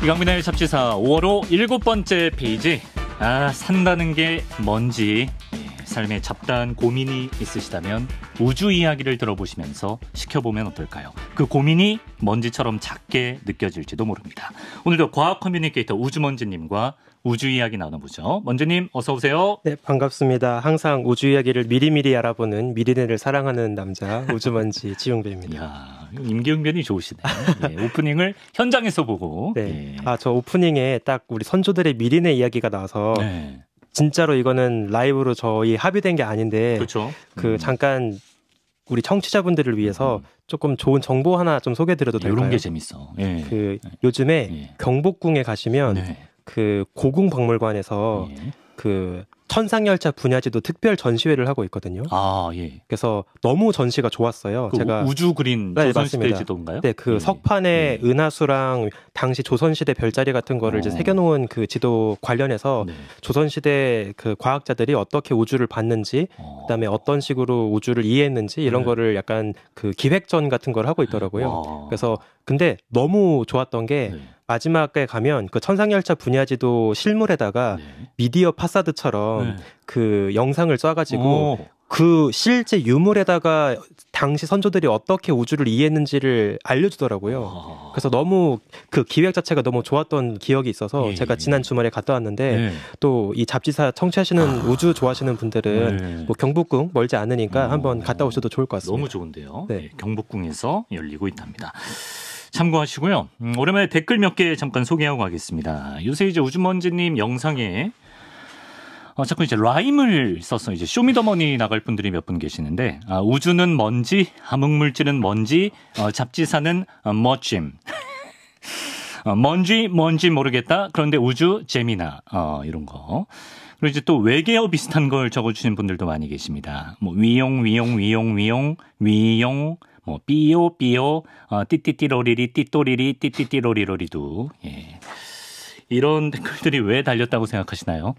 이강민의 잡지사 5월호 7번째 페이지. 산다는 게 뭔지 삶에 잡다한 고민이 있으시다면 우주 이야기를 들어보시면서 시켜보면 어떨까요? 그 고민이 먼지처럼 작게 느껴질지도 모릅니다. 오늘도 과학 커뮤니케이터 우주먼지님과 우주 이야기 나눠보죠. 먼지님 어서 오세요. 네, 반갑습니다. 항상 우주 이야기를 미리미리 알아보는 미리네를 사랑하는 남자 우주먼지 지용배입니다. 이야, 임기응변이 좋으시네. 예, 오프닝을 현장에서 보고. 네. 예. 저 오프닝에 딱 우리 선조들의 미리네 이야기가 나와서 네. 진짜로 이거는 라이브로 저희 합의된 게 아닌데 그렇죠. 잠깐 우리 청취자분들을 위해서 조금 좋은 정보 하나 좀 소개해드려도 될까요? 이런 게 재밌어. 예. 요즘에 경복궁에 가시면 네. 고궁박물관에서 예. 천상열차 분야지도 특별 전시회를 하고 있거든요. 예. 그래서 너무 전시가 좋았어요. 제가 우주 그린 조선시대 지도인가요? 네, 석판에 은하수랑 당시 조선시대 별자리 같은 거를 이제 새겨놓은 그 지도 관련해서 조선시대 그 과학자들이 어떻게 우주를 봤는지, 그다음에 어떤 식으로 우주를 이해했는지 이런 거를 약간 그 기획전 같은 걸 하고 있더라고요. 그래서 근데 너무 좋았던 게 마지막에 가면 그 천상열차 분야지도 실물에다가 미디어 파사드처럼 그 영상을 쏴가지고 그 실제 유물에다가 당시 선조들이 어떻게 우주를 이해했는지를 알려주더라고요. 그래서 너무 그 기획 자체가 너무 좋았던 기억이 있어서 제가 지난 주말에 갔다 왔는데 또 이 잡지사 청취하시는 우주 좋아하시는 분들은 뭐 경복궁 멀지 않으니까 한번 갔다 오셔도 좋을 것 같습니다. 너무 좋은데요. 네. 경복궁에서 열리고 있답니다. 참고하시고요. 오랜만에 댓글 몇 개 잠깐 소개하고 가겠습니다. 요새 이제 우주먼지님 영상에 자꾸 이제 라임을 써서 이제 쇼미더머니 나갈 분들이 몇 분 계시는데 우주는 먼지, 암흑물질은 먼지, 잡지사는 멋짐. 뭔지 모르겠다. 그런데 우주 재미나 이런 거. 그리고 이제 또 외계어 비슷한 걸 적어주시는 분들도 많이 계십니다. 뭐 위용, 뭐 삐요, 띠띠띠로리리, 띠또리리, 띠띠띠로리로리도. 예. 이런 댓글들이 왜 달렸다고 생각하시나요?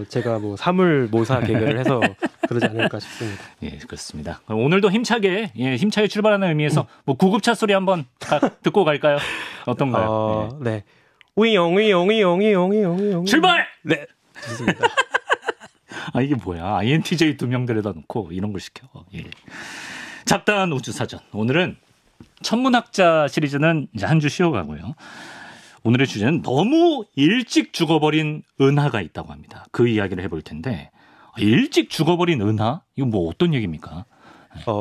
제가 뭐 사물모사 개그를 해서 그러지 않을까 싶습니다. 예, 그렇습니다. 오늘도 힘차게 출발하는 의미에서 뭐 구급차 소리 한번 듣고 갈까요? 어떤가요? 네. 위용. 출발! 네. 좋습니다. 이게 뭐야? INTJ 2명 데려다 놓고 이런 걸 시켜. 예. 잡다한 우주사전. 오늘은 천문학자 시리즈는 이제 한 주 쉬어가고요. 오늘의 주제는 너무 일찍 죽어버린 은하가 있다고 합니다. 그 이야기를 해볼 텐데 일찍 죽어버린 은하? 이거 뭐 어떤 얘기입니까?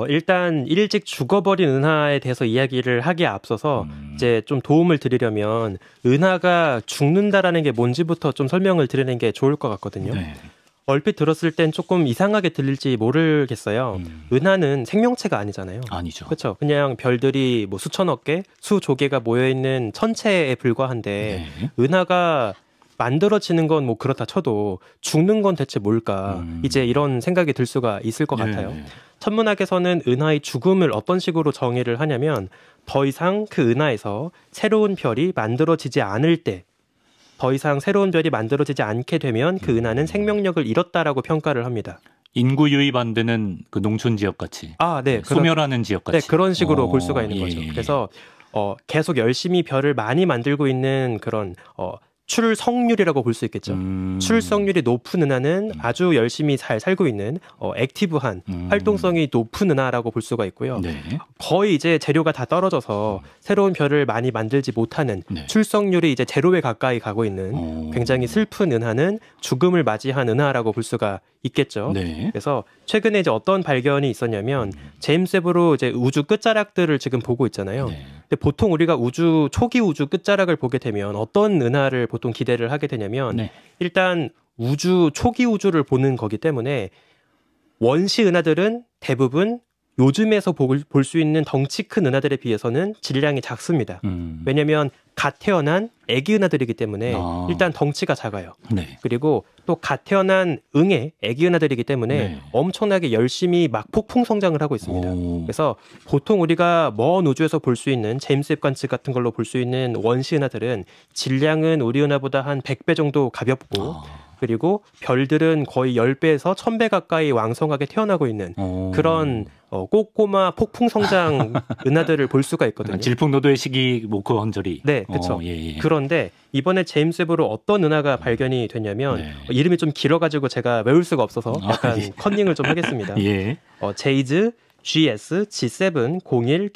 일단 일찍 죽어버린 은하에 대해서 이야기를 하기에 앞서서 이제 좀 도움을 드리려면 은하가 죽는다라는 게 뭔지부터 좀 설명을 드리는 게 좋을 것 같거든요. 네. 얼핏 들었을 땐 조금 이상하게 들릴지 모르겠어요. 은하는 생명체가 아니잖아요. 아니죠. 그렇죠. 그냥 별들이 뭐 수천억 개, 수조 개가 모여있는 천체에 불과한데 은하가 만들어지는 건 뭐 그렇다 쳐도 죽는 건 대체 뭘까? 이제 이런 생각이 들 수가 있을 것 같아요. 천문학에서는 은하의 죽음을 어떤 식으로 정의를 하냐면 더 이상 그 은하에서 새로운 별이 만들어지지 않을 때 더 이상 새로운 별이 만들어지지 않게 되면 그 은하는 생명력을 잃었다라고 평가를 합니다. 인구 유입 안 되는 그 농촌 지역 같이. 네. 소멸하는 지역 같이. 네, 그런 식으로 볼 수가 있는 거죠. 그래서 계속 열심히 별을 많이 만들고 있는 그런 출석률이라고 볼 수 있겠죠. 출석률이 높은 은하는 아주 열심히 잘 살고 있는 액티브한 활동성이 높은 은하라고 볼 수가 있고요. 거의 이제 재료가 다 떨어져서 새로운 별을 많이 만들지 못하는 출석률이 이제 제로에 가까이 가고 있는 굉장히 슬픈 은하는 죽음을 맞이한 은하라고 볼 수가 있겠죠. 그래서 최근에 이제 어떤 발견이 있었냐면 제임스 웹으로 이제 우주 끝자락들을 지금 보고 있잖아요. 근데 보통 우리가 초기 우주 끝자락을 보게 되면 어떤 은하를 보통 기대를 하게 되냐면 일단 초기 우주를 보는 거기 때문에 원시 은하들은 대부분 요즘에서 볼 수 있는 덩치 큰 은하들에 비해서는 질량이 작습니다. 왜냐하면 갓 태어난 애기 은하들이기 때문에 일단 덩치가 작아요. 그리고 또 갓 태어난 애기 은하들이기 때문에 엄청나게 열심히 막 폭풍 성장을 하고 있습니다. 그래서 보통 우리가 먼 우주에서 볼 수 있는 제임스 웹 관측 같은 걸로 볼 수 있는 원시 은하들은 질량은 우리 은하보다 한 100배 정도 가볍고 그리고 별들은 거의 10배에서 1000배 가까이 왕성하게 태어나고 있는 그런 꼬꼬마 폭풍 성장 은하들을 볼 수가 있거든요. 질풍노도의 시기 그 언저리. 네, 그렇죠. 그런데 이번에 제임스 웹으로 어떤 은하가 발견이 됐냐면 이름이 좀 길어가지고 제가 외울 수가 없어서 약간 컨닝을 좀 하겠습니다. 제이즈 GS G7 01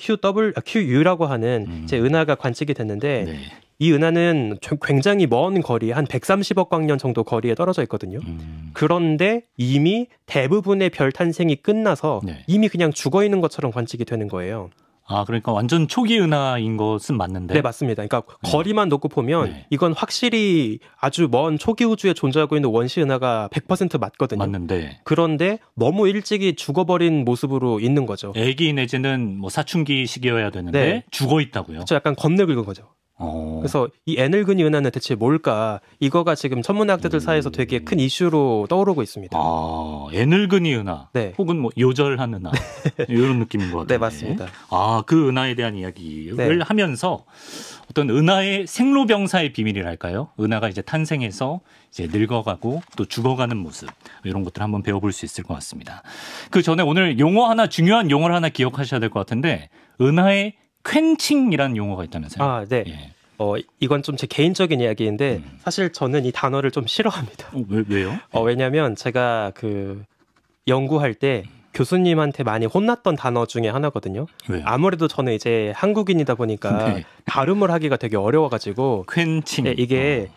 QU라고 하는 제 은하가 관측이 됐는데 이 은하는 굉장히 먼 거리, 한 130억 광년 정도 거리에 떨어져 있거든요. 그런데 이미 대부분의 별 탄생이 끝나서 이미 그냥 죽어 있는 것처럼 관측이 되는 거예요. 아, 그러니까 완전 초기 은하인 것은 맞는데? 네, 맞습니다. 그러니까 거리만 놓고 보면 이건 확실히 아주 먼 초기 우주에 존재하고 있는 원시 은하가 100% 맞거든요. 맞는데. 그런데 너무 일찍이 죽어버린 모습으로 있는 거죠. 애기 내지는 뭐 사춘기 시기여야 되는데 죽어 있다고요? 그렇죠. 약간 겁내긁은 거죠. 그래서 이 애늙은이 은하는 대체 뭘까? 이거가 지금 천문학자들 사이에서 되게 큰 이슈로 떠오르고 있습니다. 아, 애늙은이 은하. 혹은 뭐 요절한 은하. 이런 느낌인 것 같아요. 네, 맞습니다. 아, 그 은하에 대한 이야기를 하면서 어떤 은하의 생로병사의 비밀이랄까요? 은하가 이제 탄생해서 이제 늙어가고 또 죽어가는 모습, 이런 것들 한번 배워볼 수 있을 것 같습니다. 그 전에 오늘 중요한 용어를 하나 기억하셔야 될 것 같은데, 은하의 퀸칭이라는 용어가 있다면서요? 아, 네. 이건 좀 제 개인적인 이야기인데 사실 저는 이 단어를 좀 싫어합니다. 왜요? 왜냐하면 제가 그 연구할 때 교수님한테 많이 혼났던 단어 중에 하나거든요. 왜요? 아무래도 저는 이제 한국인이다 보니까 발음을 하기가 되게 어려워가지고 퀸칭. 이게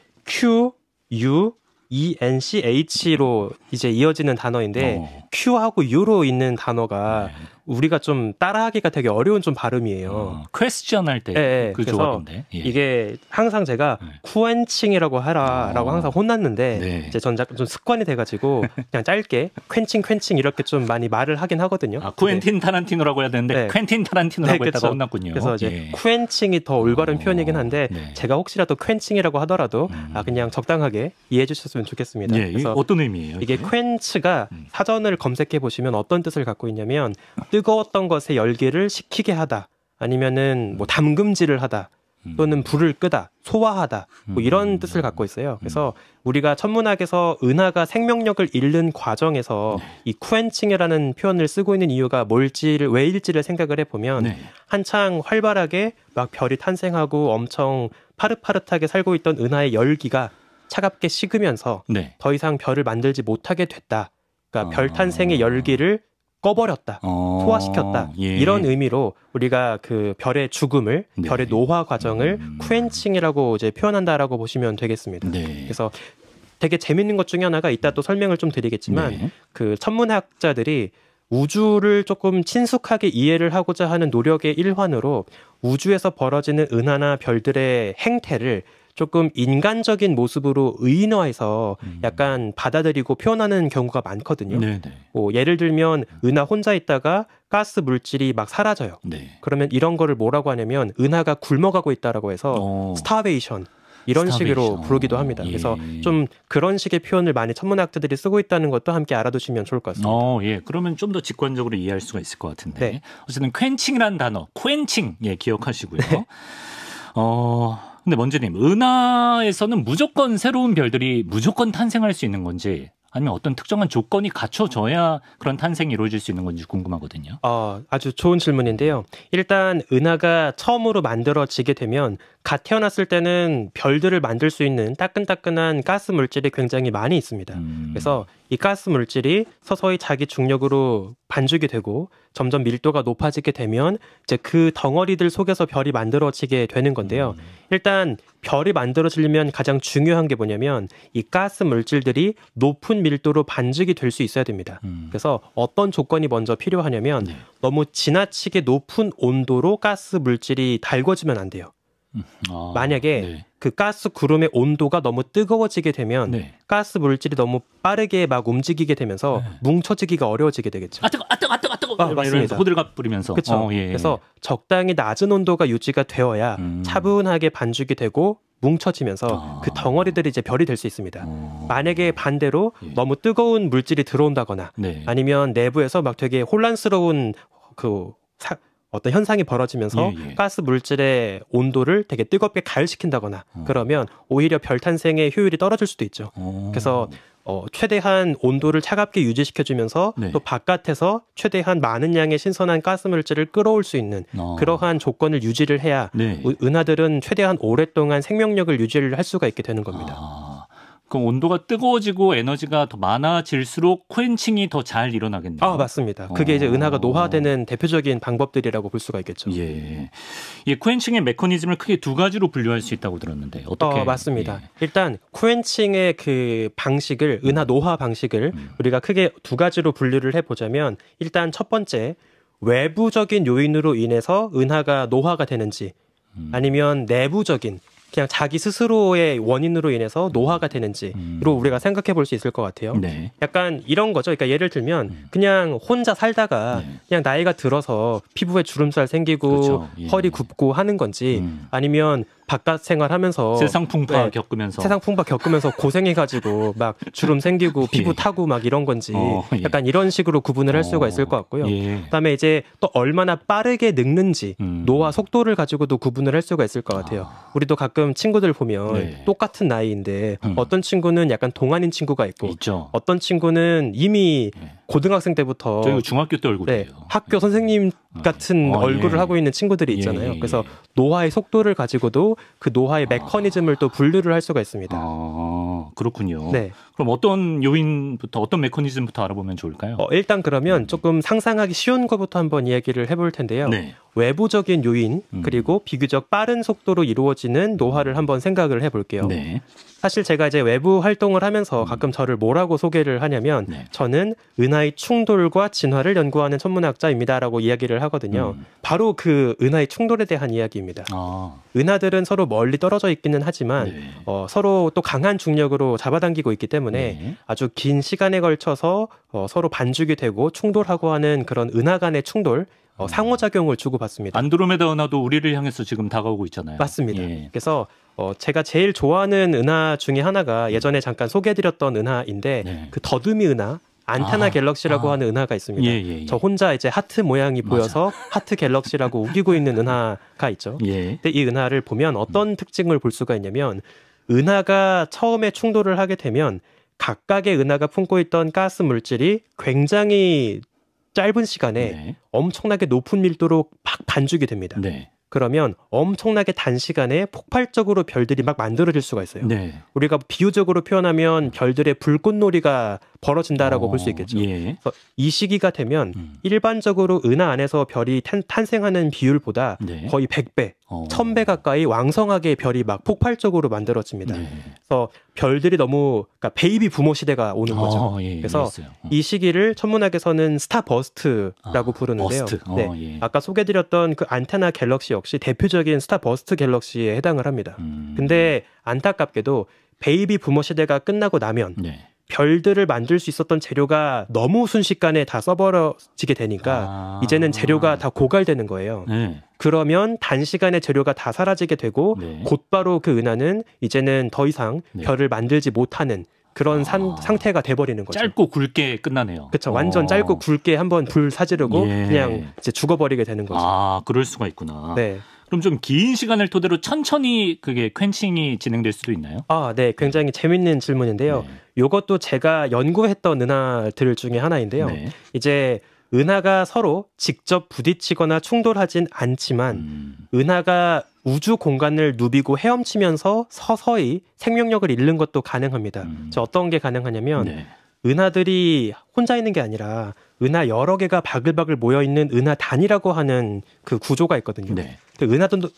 QUENCH로 이제 이어지는 단어인데 Q하고 U로 있는 단어가 우리가 좀 따라하기가 되게 어려운 좀 발음이에요. 퀘스천 할 때 그 조합인데. 이게 항상 제가 쿠엔칭이라고 하라라고 항상 혼났는데 이제 전 좀 습관이 돼가지고 그냥 짧게 퀸칭 이렇게 좀 많이 말을 하긴 하거든요. 아, 쿠엔틴 타란티노라고 해야 되는데 퀸틴 타란티노라고 했다가 혼났군요. 그래서 이제 쿠엔칭이 더 올바른 표현이긴 한데 제가 혹시라도 퀸칭이라고 하더라도 그냥 적당하게 이해해 주셨으면 좋겠습니다. 그래서 어떤 의미예요? 이게 퀸츠가 사전을 검색해 보시면 어떤 뜻을 갖고 있냐면 뜨거웠던 것의 열기를 식히게 하다, 아니면은 뭐 담금질을 하다, 또는 불을 끄다, 소화하다, 뭐 이런 뜻을 갖고 있어요. 그래서 우리가 천문학에서 은하가 생명력을 잃는 과정에서 이 쿠엔칭이라는 표현을 쓰고 있는 이유가 왜일지를 생각을 해보면 한창 활발하게 막 별이 탄생하고 엄청 파릇파릇하게 살고 있던 은하의 열기가 차갑게 식으면서 더 이상 별을 만들지 못하게 됐다. 그러니까 별 탄생의 열기를 꺼버렸다, 소화시켰다, 이런 의미로 우리가 그 별의 죽음을, 별의 노화 과정을 쿠엔칭이라고 이제 표현한다라고 보시면 되겠습니다. 그래서 되게 재밌는 것 중에 하나가 이따 또 설명을 좀 드리겠지만 그 천문학자들이 우주를 조금 친숙하게 이해를 하고자 하는 노력의 일환으로 우주에서 벌어지는 은하나 별들의 행태를 조금 인간적인 모습으로 의인화해서 약간 받아들이고 표현하는 경우가 많거든요. 뭐 예를 들면 은하 혼자 있다가 가스 물질이 막 사라져요. 그러면 이런 거를 뭐라고 하냐면 은하가 굶어가고 있다라고 해서 스타베이션, 이런 식으로 부르기도 합니다. 그래서 좀 그런 식의 표현을 많이 천문학자들이 쓰고 있다는 것도 함께 알아두시면 좋을 것 같습니다. 그러면 좀 더 직관적으로 이해할 수가 있을 것 같은데. 어쨌든 퀸칭이라는 단어, 쿠엔칭, 기억하시고요. 근데 먼저님, 은하에서는 무조건 새로운 별들이 무조건 탄생할 수 있는 건지, 아니면 어떤 특정한 조건이 갖춰져야 그런 탄생이 이루어질 수 있는 건지 궁금하거든요. 아주 좋은 질문인데요. 일단 은하가 처음으로 만들어지게 되면 갓 태어났을 때는 별들을 만들 수 있는 따끈따끈한 가스 물질이 굉장히 많이 있습니다. 그래서 이 가스 물질이 서서히 자기 중력으로 반죽이 되고 점점 밀도가 높아지게 되면 이제 그 덩어리들 속에서 별이 만들어지게 되는 건데요. 일단 별이 만들어지려면 가장 중요한 게 뭐냐면 이 가스 물질들이 높은 밀도로 반죽이 될 수 있어야 됩니다. 그래서 어떤 조건이 먼저 필요하냐면 너무 지나치게 높은 온도로 가스 물질이 달궈지면 안 돼요. 만약에 그 가스 구름의 온도가 너무 뜨거워지게 되면 가스 물질이 너무 빠르게 막 움직이게 되면서 뭉쳐지기가 어려워지게 되겠죠. 뜨거. 맞습니다. 호들갑 부리면서. 그렇죠. 그래서 적당히 낮은 온도가 유지가 되어야 차분하게 반죽이 되고 뭉쳐지면서 그 덩어리들이 이제 별이 될 수 있습니다. 만약에 반대로 너무 뜨거운 물질이 들어온다거나 아니면 내부에서 막 되게 혼란스러운 어떤 현상이 벌어지면서 가스 물질의 온도를 되게 뜨겁게 가열시킨다거나 그러면 오히려 별 탄생의 효율이 떨어질 수도 있죠. 그래서 최대한 온도를 차갑게 유지시켜주면서 또 바깥에서 최대한 많은 양의 신선한 가스 물질을 끌어올 수 있는 그러한 조건을 유지를 해야 은하들은 최대한 오랫동안 생명력을 유지를 할 수가 있게 되는 겁니다. 그럼 온도가 뜨거워지고 에너지가 더 많아질수록 코엔칭이 더 잘 일어나겠네요. 맞습니다. 그게 이제 은하가 노화되는 대표적인 방법들이라고 볼 수가 있겠죠. 코엔칭의 메커니즘을 크게 두 가지로 분류할 수 있다고 들었는데 어떻게? 맞습니다. 일단 코엔칭의 그 방식을 은하 노화 방식을 우리가 크게 두 가지로 분류를 해보자면 일단 첫 번째 외부적인 요인으로 인해서 은하가 노화가 되는지 아니면 내부적인 그냥 자기 스스로의 원인으로 인해서 노화가 되는지로 우리가 생각해 볼 수 있을 것 같아요. 약간 이런 거죠. 그러니까 예를 들면 그냥 혼자 살다가 그냥 나이가 들어서 피부에 주름살 생기고 허리 굽고 하는 건지 아니면 바깥 생활하면서 세상 풍파 겪으면서 고생해가지고 막 주름 생기고 피부 타고 막 이런 건지 약간 이런 식으로 구분을 할 수가 있을 것 같고요. 그다음에 이제 또 얼마나 빠르게 늙는지 노화 속도를 가지고도 구분을 할 수가 있을 것 같아요. 우리도 가끔 친구들 보면 똑같은 나이인데 어떤 친구는 약간 동안인 친구가 있고 어떤 친구는 이미 고등학생 때부터 저희 중학교 때 얼굴이에요. 학교 선생님 같은 얼굴을 하고 있는 친구들이 있잖아요. 그래서 노화의 속도를 가지고도 그 노화의 메커니즘을 또 분류를 할 수가 있습니다. 그렇군요. 그럼 어떤 요인부터 어떤 메커니즘부터 알아보면 좋을까요? 일단 그러면 조금 상상하기 쉬운 것부터 한번 이야기를 해볼 텐데요. 외부적인 요인 그리고 비교적 빠른 속도로 이루어지는 노화를 한번 생각을 해볼게요. 사실 제가 이제 외부 활동을 하면서 가끔 저를 뭐라고 소개를 하냐면 저는 은하의 충돌과 진화를 연구하는 천문학자입니다라고 이야기를 하거든요. 바로 그 은하의 충돌에 대한 이야기입니다. 은하들은 서로 멀리 떨어져 있기는 하지만 서로 또 강한 중력으로 잡아당기고 있기 때문에 아주 긴 시간에 걸쳐서 서로 반죽이 되고 충돌하고 하는 그런 은하 간의 충돌 상호작용을 주고받습니다. 안드로메다 은하도 우리를 향해서 지금 다가오고 있잖아요. 맞습니다. 그래서 제가 제일 좋아하는 은하 중에 하나가 예전에 잠깐 소개해드렸던 은하인데 그 더듬이 은하 안테나 갤럭시라고 하는 은하가 있습니다. 저 혼자 이제 하트 모양이 보여서 하트 갤럭시라고 우기고 있는 은하가 있죠. 근데 이 은하를 보면 어떤 특징을 볼 수가 있냐면 은하가 처음에 충돌을 하게 되면 각각의 은하가 품고 있던 가스 물질이 굉장히 짧은 시간에 엄청나게 높은 밀도로 막 반죽이 됩니다. 그러면 엄청나게 단시간에 폭발적으로 별들이 막 만들어질 수가 있어요. 우리가 비유적으로 표현하면 별들의 불꽃놀이가 벌어진다라고 볼 수 있겠죠. 그래서 이 시기가 되면 일반적으로 은하 안에서 별이 탄생하는 비율보다 거의 100배, 1000배 가까이 왕성하게 별이 막 폭발적으로 만들어집니다. 그래서 별들이 너무 그러니까 베이비 부모 시대가 오는 거죠. 그래서 이 시기를 천문학에서는 스타 버스트라고 부르는데요. 아까 소개드렸던 그 안테나 갤럭시 역시 대표적인 스타 버스트 갤럭시에 해당을 합니다. 근데 안타깝게도 베이비 부모 시대가 끝나고 나면 별들을 만들 수 있었던 재료가 너무 순식간에 다 써버려지게 되니까 이제는 재료가 다 고갈되는 거예요. 그러면 단시간에 재료가 다 사라지게 되고 곧바로 그 은하는 이제는 더 이상 별을 만들지 못하는 그런 상태가 돼버리는 거죠. 짧고 굵게 끝나네요. 그렇죠. 완전 짧고 굵게 한번 불 사지르고 그냥 이제 죽어버리게 되는 거죠. 그럴 수가 있구나. 그럼 좀 긴 시간을 토대로 천천히 그게 퀸칭이 진행될 수도 있나요? 네. 굉장히 재밌는 질문인데요. 이것도 제가 연구했던 은하들 중에 하나인데요. 이제 은하가 서로 직접 부딪히거나 충돌하진 않지만 은하가 우주 공간을 누비고 헤엄치면서 서서히 생명력을 잃는 것도 가능합니다. 어떤 게 가능하냐면 은하들이 혼자 있는 게 아니라 은하 여러 개가 바글바글 모여있는 은하단이라고 하는 그 구조가 있거든요.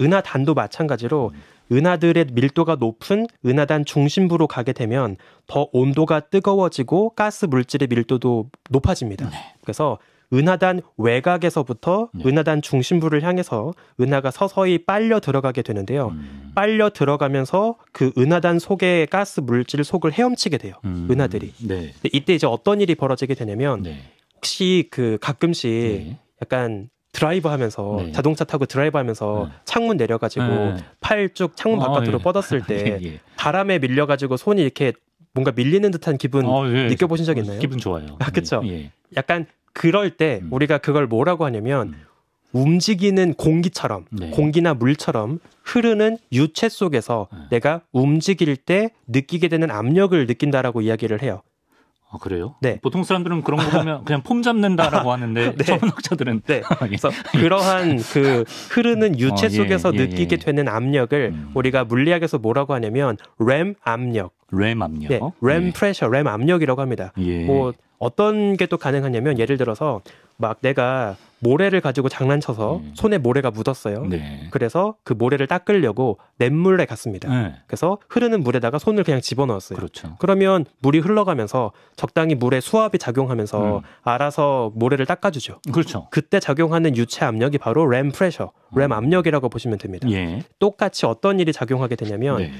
은하단도 마찬가지로 은하들의 밀도가 높은 은하단 중심부로 가게 되면 더 온도가 뜨거워지고 가스 물질의 밀도도 높아집니다. 그래서 은하단 외곽에서부터 은하단 중심부를 향해서 은하가 서서히 빨려 들어가게 되는데요. 빨려 들어가면서 그 은하단 속의 가스 물질 속을 헤엄치게 돼요. 은하들이. 이때 이제 어떤 일이 벌어지게 되냐면 혹시 그 가끔씩 약간 드라이브 하면서 자동차 타고 드라이브 하면서 창문 내려가지고 팔 쭉 창문 바깥으로 뻗었을 때 바람에 밀려가지고 손이 이렇게 뭔가 밀리는 듯한 기분 느껴보신 적 있나요? 기분 좋아요. 그렇죠. 약간 그럴 때 우리가 그걸 뭐라고 하냐면 움직이는 공기처럼 네. 공기나 물처럼 흐르는 유체 속에서 내가 움직일 때 느끼게 되는 압력을 느낀다라고 이야기를 해요. 아, 그래요? 네. 보통 사람들은 그런 거 보면 그냥 폼 잡는다라고 하는데 네. 천문학자들은 네. 그래서 그러한 그 흐르는 유체 속에서 느끼게 되는 압력을 우리가 물리학에서 뭐라고 하냐면 REM 압력. REM 압력. 네. REM pressure, REM 압력이라고 합니다. 예. 뭐 어떤 게 또 가능하냐면 예를 들어서 막 내가 모래를 가지고 장난쳐서 손에 모래가 묻었어요. 네. 그래서 그 모래를 닦으려고 냇물에 갔습니다. 네. 그래서 흐르는 물에다가 손을 그냥 집어넣었어요. 그렇죠. 그러면 물이 흘러가면서 적당히 물에 수압이 작용하면서 알아서 모래를 닦아주죠. 그렇죠. 그때 작용하는 유체 압력이 바로 REM pressure, REM 압력이라고 보시면 됩니다. 예. 똑같이 어떤 일이 작용하게 되냐면 네.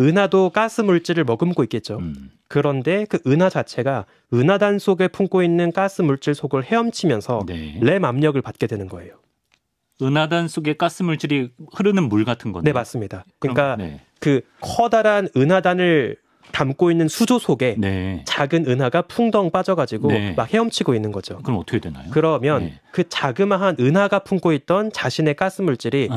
은하도 가스 물질을 머금고 있겠죠. 그런데 그 은하 자체가 은하단 속에 품고 있는 가스 물질 속을 헤엄치면서 네. REM 압력을 받게 되는 거예요. 은하단 속에 가스 물질이 흐르는 물 같은 건데. 네, 맞습니다. 그러니까 네. 그 커다란 은하단을 담고 있는 수조 속에 네. 작은 은하가 풍덩 빠져가지고 네. 막 헤엄치고 있는 거죠. 그럼 어떻게 되나요? 그러면 네. 그 자그마한 은하가 품고 있던 자신의 가스 물질이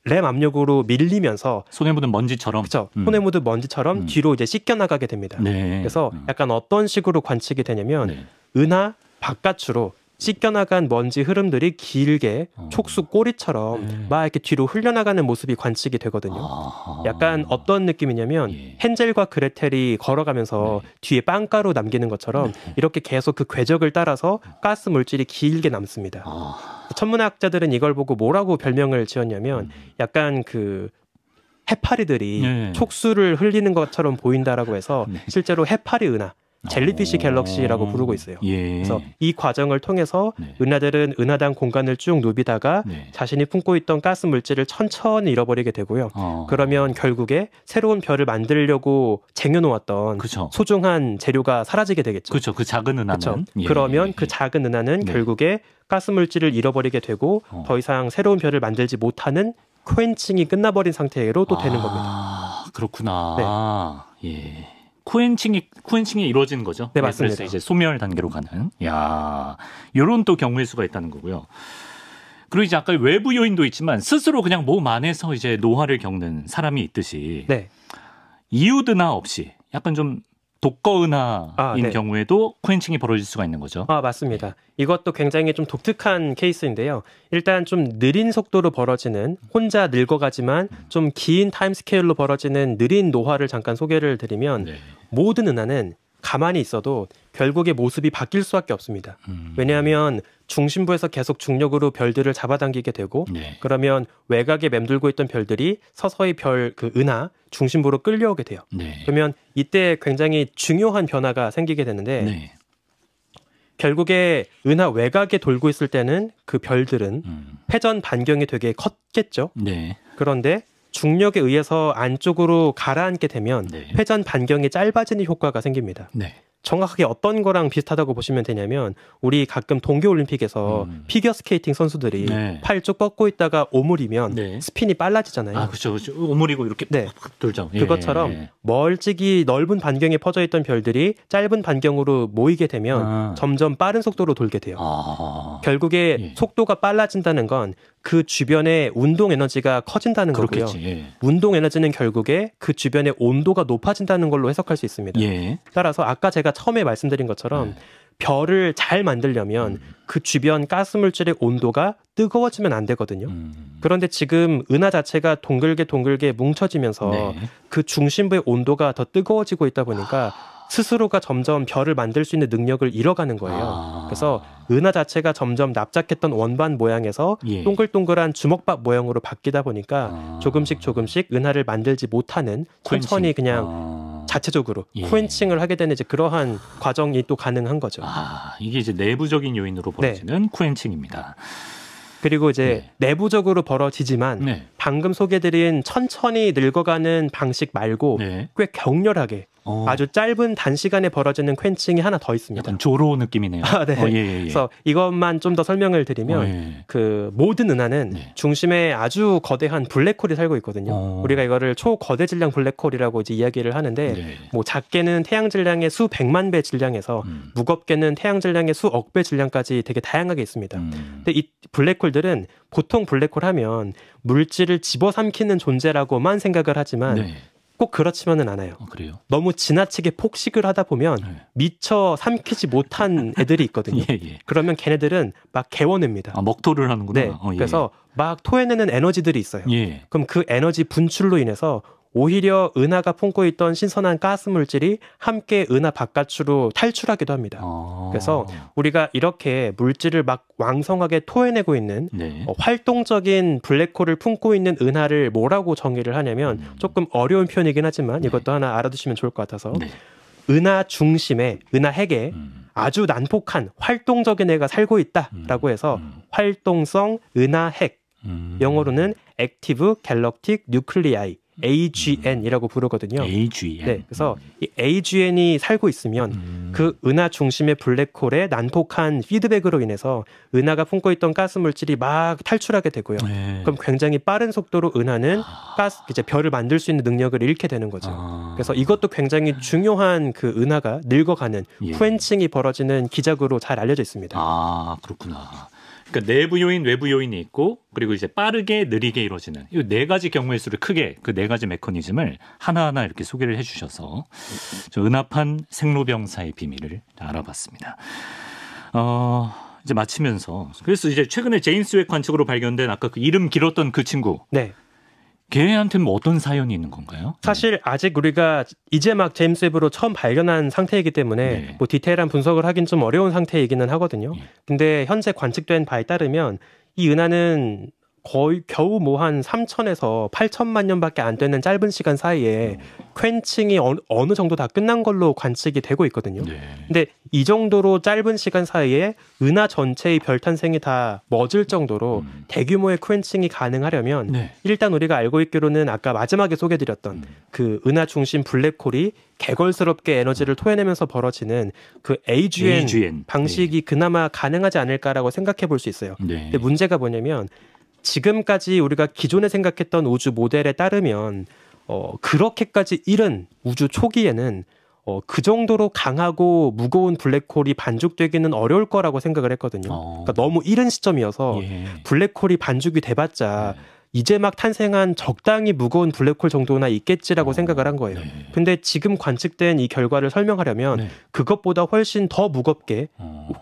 REM 압력으로 밀리면서 손에 묻은 먼지처럼. 그렇죠. 손에 묻은 먼지처럼 뒤로 이제 씻겨 나가게 됩니다. 네. 그래서 약간 어떤 식으로 관측이 되냐면 네. 은하 바깥으로 씻겨나간 먼지 흐름들이 길게 촉수 꼬리처럼 막 이렇게 뒤로 흘려나가는 모습이 관측이 되거든요. 약간 어떤 느낌이냐면 헨젤과 그레텔이 걸어가면서 뒤에 빵가루 남기는 것처럼 이렇게 계속 그 궤적을 따라서 가스 물질이 길게 남습니다. 천문학자들은 이걸 보고 뭐라고 별명을 지었냐면 약간 그 해파리들이 촉수를 흘리는 것처럼 보인다라고 해서 실제로 해파리 은하, 젤리피시 갤럭시라고 부르고 있어요. 그래서 이 과정을 통해서 은하들은 은하단 공간을 쭉 누비다가 자신이 품고 있던 가스 물질을 천천히 잃어버리게 되고요. 그러면 결국에 새로운 별을 만들려고 쟁여놓았던 그쵸. 소중한 재료가 사라지게 되겠죠. 그렇죠. 그 작은 은하는. 그러면 그 작은 은하는 결국에 가스 물질을 잃어버리게 되고 더 이상 새로운 별을 만들지 못하는 코엔칭이 끝나버린 상태로 또 되는 겁니다. 그렇구나. 예. 코엔칭이 이루어지는 거죠. 네, 맞습니다. 그래서 이제 소멸 단계로 가는. 야, 요런 또 경우일 수가 있다는 거고요. 그리고 이제 아까 외부 요인도 있지만 스스로 그냥 몸 안에서 이제 노화를 겪는 사람이 있듯이 이유드나 없이 약간 좀 독거은하인 경우에도 코엔칭이 벌어질 수가 있는 거죠. 맞습니다. 이것도 굉장히 좀 독특한 케이스인데요. 일단 좀 느린 속도로 벌어지는 혼자 늙어가지만 좀 긴 타임스케일로 벌어지는 느린 노화를 잠깐 소개를 드리면 모든 은하는 가만히 있어도 결국에 모습이 바뀔 수밖에 없습니다. 왜냐하면 중심부에서 계속 중력으로 별들을 잡아당기게 되고 그러면 외곽에 맴돌고 있던 별들이 서서히 그 은하 중심부로 끌려오게 돼요. 그러면 이때 굉장히 중요한 변화가 생기게 되는데 결국에 은하 외곽에 돌고 있을 때는 그 별들은 회전 반경이 되게 컸겠죠. 그런데 중력에 의해서 안쪽으로 가라앉게 되면 회전 반경이 짧아지는 효과가 생깁니다. 정확하게 어떤 거랑 비슷하다고 보시면 되냐면 우리 가끔 동계올림픽에서 피겨스케이팅 선수들이 팔 쭉 뻗고 있다가 오므리면 스핀이 빨라지잖아요. 그렇죠. 오므리고 이렇게 팍팍 돌죠. 그것처럼 멀찍이 넓은 반경에 퍼져 있던 별들이 짧은 반경으로 모이게 되면 점점 빠른 속도로 돌게 돼요. 결국에 속도가 빨라진다는 건 그 주변의 운동 에너지가 커진다는 거고요. 운동 에너지는 결국에 그 주변의 온도가 높아진다는 걸로 해석할 수 있습니다. 따라서 아까 제가 처음에 말씀드린 것처럼 별을 잘 만들려면 그 주변 가스 물질의 온도가 뜨거워지면 안 되거든요. 그런데 지금 은하 자체가 동글게 뭉쳐지면서 그 중심부의 온도가 더 뜨거워지고 있다 보니까 스스로가 점점 별을 만들 수 있는 능력을 잃어가는 거예요. 그래서 은하 자체가 점점 납작했던 원반 모양에서 동글동글한 주먹밥 모양으로 바뀌다 보니까 조금씩 은하를 만들지 못하는 천천히 그냥 자체적으로 코엔칭을 하게 되는 이제 그러한 과정이 또 가능한 거죠. 이게 이제 내부적인 요인으로 벌어지는 코엔칭입니다. 그리고 이제 내부적으로 벌어지지만 방금 소개드린 천천히 늙어가는 방식 말고 꽤 격렬하게 아주 짧은 단시간에 벌어지는 퀘칭이 하나 더 있습니다. 약간 조로 느낌이네요. 네. 그래서 이것만 좀 더 설명을 드리면 그 모든 은하는 중심에 아주 거대한 블랙홀이 살고 있거든요. 우리가 이거를 초거대 질량 블랙홀이라고 이제 이야기를 하는데 뭐 작게는 태양 질량의 수백만 배 질량에서 무겁게는 태양 질량의 수억 배 질량까지 되게 다양하게 있습니다. 근데 이 블랙홀들은 보통 블랙홀 하면 물질을 집어삼키는 존재라고만 생각을 하지만 꼭 그렇지만은 않아요. 그래요? 너무 지나치게 폭식을 하다 보면 미처 삼키지 못한 애들이 있거든요. 그러면 걔네들은 막 개워냅니다. 먹토를 하는구나. 네. 그래서 막 토해내는 에너지들이 있어요. 그럼 그 에너지 분출로 인해서 오히려 은하가 품고 있던 신선한 가스 물질이 함께 은하 바깥으로 탈출하기도 합니다. 그래서 우리가 이렇게 물질을 막 왕성하게 토해내고 있는 활동적인 블랙홀을 품고 있는 은하를 뭐라고 정의를 하냐면 조금 어려운 표현이긴 하지만 이것도 하나 알아두시면 좋을 것 같아서 은하 중심에, 은하 핵에 아주 난폭한 활동적인 애가 살고 있다라고 해서 활동성 은하 핵, 영어로는 Active Galactic Nuclei, AGN이라고 부르거든요. AGN. 네, 그래서 이 AGN이 살고 있으면 그 은하 중심의 블랙홀의 난폭한 피드백으로 인해서 은하가 품고 있던 가스 물질이 막 탈출하게 되고요. 그럼 굉장히 빠른 속도로 은하는 이제 별을 만들 수 있는 능력을 잃게 되는 거죠. 그래서 이것도 굉장히 중요한 그 은하가 늙어가는 퀘칭이 벌어지는 기작으로 잘 알려져 있습니다. 그렇구나. 그러니까 내부 요인, 외부 요인이 있고 그리고 이제 빠르게 느리게 이루어지는 이 네 가지 경우의 수를 크게 그 네 가지 메커니즘을 하나하나 이렇게 소개를 해주셔서 은하판 생로병사의 비밀을 알아봤습니다. 이제 마치면서 그래서 이제 최근에 제임스 웹 관측으로 발견된 아까 그 이름 길었던 그 친구. 걔한테는 뭐 어떤 사연이 있는 건가요? 사실 아직 우리가 이제 막 제임스 웹으로 처음 발견한 상태이기 때문에 뭐 디테일한 분석을 하긴 좀 어려운 상태이기는 하거든요. 근데 현재 관측된 바에 따르면 이 은하는 거의 겨우 뭐 한 3천에서 8천만 년밖에 안 되는 짧은 시간 사이에 퀘칭이 어느 정도 다 끝난 걸로 관측이 되고 있거든요. 근데 이 정도로 짧은 시간 사이에 은하 전체의 별 탄생이 다 멎을 정도로 대규모의 퀘칭이 가능하려면 일단 우리가 알고 있기로는 아까 마지막에 소개드렸던 그 은하 중심 블랙홀이 개걸스럽게 에너지를 토해내면서 벌어지는 그 AGN 방식이 그나마 가능하지 않을까라고 생각해 볼 수 있어요. 근데 문제가 뭐냐면 지금까지 우리가 기존에 생각했던 우주 모델에 따르면 그렇게까지 이른 우주 초기에는 그 정도로 강하고 무거운 블랙홀이 반죽되기는 어려울 거라고 생각을 했거든요. 그러니까 너무 이른 시점이어서 블랙홀이 반죽이 돼봤자 이제 막 탄생한 적당히 무거운 블랙홀 정도나 있겠지라고 생각을 한 거예요. 근데 지금 관측된 이 결과를 설명하려면 그것보다 훨씬 더 무겁게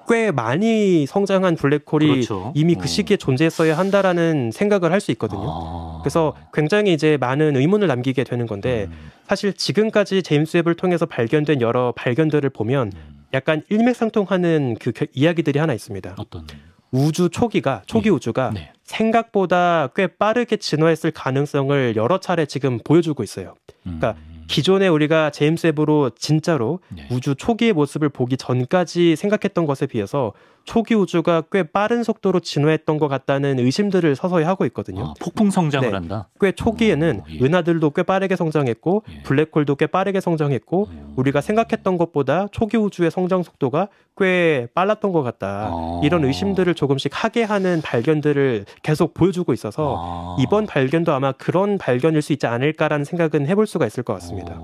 꽤 많이 성장한 블랙홀이 이미 그 시기에 존재했어야 한다라는 생각을 할 수 있거든요. 그래서 굉장히 이제 많은 의문을 남기게 되는 건데 사실 지금까지 제임스 웹을 통해서 발견된 여러 발견들을 보면 약간 일맥상통하는 그 이야기들이 하나 있습니다. 어떤? 우주 초기 우주가 생각보다 꽤 빠르게 진화했을 가능성을 여러 차례 지금 보여주고 있어요. 그러니까 기존에 우리가 제임스 웹으로 진짜로 우주 초기의 모습을 보기 전까지 생각했던 것에 비해서 초기 우주가 꽤 빠른 속도로 진화했던 것 같다는 의심들을 서서히 하고 있거든요. 폭풍 성장을 한다? 꽤 초기에는 은하들도 꽤 빠르게 성장했고 블랙홀도 꽤 빠르게 성장했고 우리가 생각했던 것보다 초기 우주의 성장 속도가 꽤 빨랐던 것 같다. 이런 의심들을 조금씩 하게 하는 발견들을 계속 보여주고 있어서 이번 발견도 아마 그런 발견일 수 있지 않을까라는 생각은 해볼 수가 있을 것 같습니다.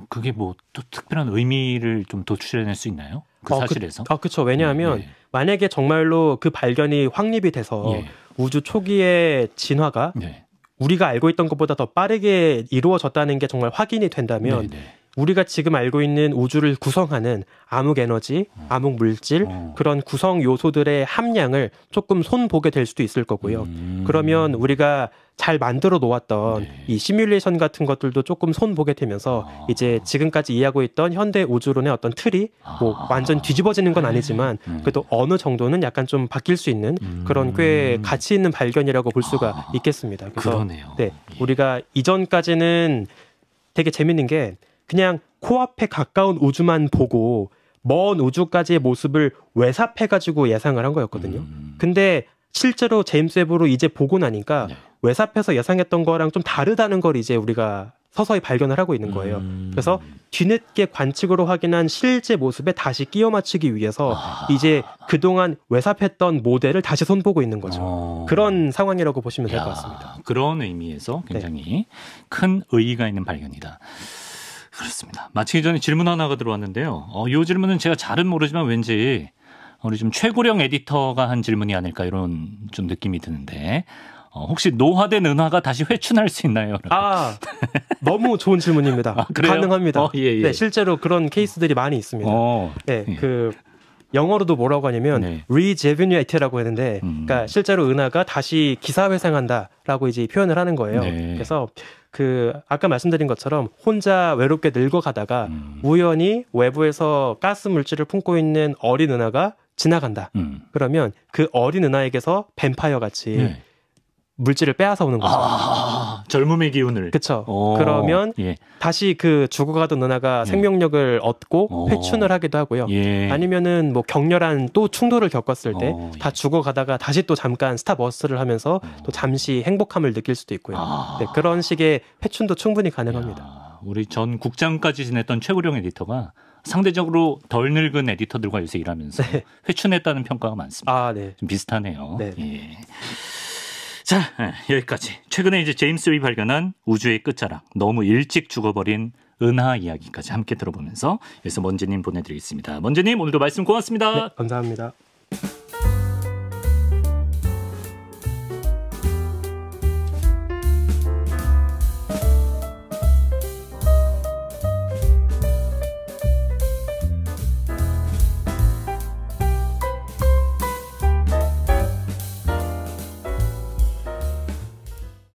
그게 뭐 또 특별한 의미를 좀 도출해낼 수 있나요? 그 사실에서? 그렇죠. 왜냐하면 만약에 정말로 그 발견이 확립이 돼서 우주 초기의 진화가 우리가 알고 있던 것보다 더 빠르게 이루어졌다는 게 정말 확인이 된다면 우리가 지금 알고 있는 우주를 구성하는 암흑 에너지, 암흑 물질 그런 구성 요소들의 함량을 조금 손보게 될 수도 있을 거고요. 그러면 우리가 잘 만들어 놓았던 이 시뮬레이션 같은 것들도 조금 손보게 되면서 이제 지금까지 이해하고 있던 현대 우주론의 어떤 틀이 뭐 완전 뒤집어지는 건 아니지만 그래도 어느 정도는 약간 좀 바뀔 수 있는 그런 꽤 가치 있는 발견이라고 볼 수가 있겠습니다. 그래서 그러네요. 우리가 이전까지는 되게 재밌는 게 그냥 코앞에 가까운 우주만 보고 먼 우주까지의 모습을 외삽해가지고 예상을 한 거였거든요. 근데 실제로 제임스 웹으로 이제 보고 나니까 외삽해서 예상했던 거랑 좀 다르다는 걸 이제 우리가 서서히 발견을 하고 있는 거예요. 그래서 뒤늦게 관측으로 확인한 실제 모습에 다시 끼워 맞추기 위해서 이제 그동안 외삽했던 모델을 다시 손보고 있는 거죠. 그런 상황이라고 보시면 될 것 같습니다. 그런 의미에서 굉장히 큰 의의가 있는 발견이다. 그렇습니다. 마치기 전에 질문 하나가 들어왔는데요. 이 질문은 제가 잘은 모르지만 왠지 우리 좀 최고령 에디터가 한 질문이 아닐까 이런 좀 느낌이 드는데 혹시 노화된 은하가 다시 회춘할 수 있나요? 너무 좋은 질문입니다. 가능합니다. 예. 네, 실제로 그런 케이스들이 많이 있습니다. 네, 영어로도 뭐라고 하냐면 rejuvenate라고 했는데, 그러니까 실제로 은하가 다시 기사회생한다라고 이제 표현을 하는 거예요. 그래서 아까 말씀드린 것처럼 혼자 외롭게 늙어가다가 우연히 외부에서 가스 물질을 품고 있는 어린 은하가 지나간다. 그러면 그 어린 은하에게서 뱀파이어 같이 물질을 빼앗아 오는 거죠. 젊음의 기운을. 그렇죠. 그러면 다시 그 죽어가던 은하가 생명력을 얻고 회춘을 하기도 하고요. 아니면은 뭐 격렬한 또 충돌을 겪었을 때 다 죽어가다가 다시 또 잠깐 스탑워스를 하면서 또 잠시 행복함을 느낄 수도 있고요. 네, 그런 식의 회춘도 충분히 가능합니다. 우리 전 국장까지 지냈던 최고령 에디터가 상대적으로 덜 늙은 에디터들과 요새 일하면서 회춘했다는 평가가 많습니다. 좀 비슷하네요. 자, 여기까지. 최근에 이제 제임스 웹이 발견한 우주의 끝자락, 너무 일찍 죽어버린 은하 이야기까지 함께 들어보면서 여기서 먼지님 보내드리겠습니다. 먼지님 오늘도 말씀 고맙습니다. 네, 감사합니다.